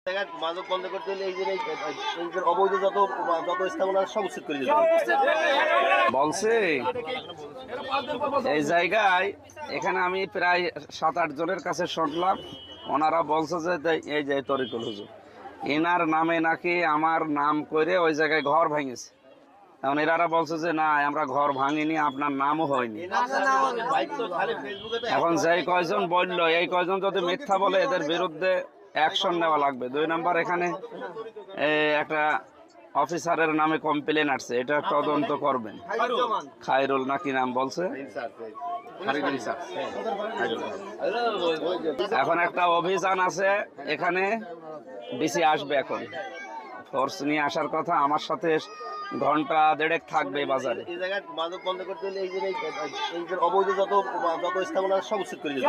মাদক বন্ধ করতে হলে এই যে অবৈধ যত স্থাপনা সব উচ্ছেদ করে দিতে বলছে এই জায়গায় এখানে আমি প্রায় 7-8 জনের কাছে শুনলাম, ওনারা বলছে যে এই যে তরিকুল হুজুর এনার নামে নাকি আমার নাম করে ওই জায়গায় ঘর ভেঙেছে। এখন এনারা বলছে যে না, আমরা ঘর ভাঙিনি, আপনার নামও হয়নি। এখন যেই কয়জন বললো, এই কয়জন যদি মিথ্যা বলে এদের বিরুদ্ধে অ্যাকশন নেওয়া লাগবে। 2 নম্বর, এখানে একটা অফিসারের নামে কমপ্লেন আসছে, এটা তদন্ত করবেন। খায়রুল নাকি নাম বলছে। এখন একটা অভিযান আছে, এখানে ডিসি আসবে, এখন ফোর্স নিয়ে আসার কথা। আমার সাথে ঘন্টা 1.5 থাকবে বাজারে। এই জায়গায় মাদক বন্ধ করতে হলে এই যে অবৈধ যত স্থাপনা সব উচ্ছেদ করে দিতে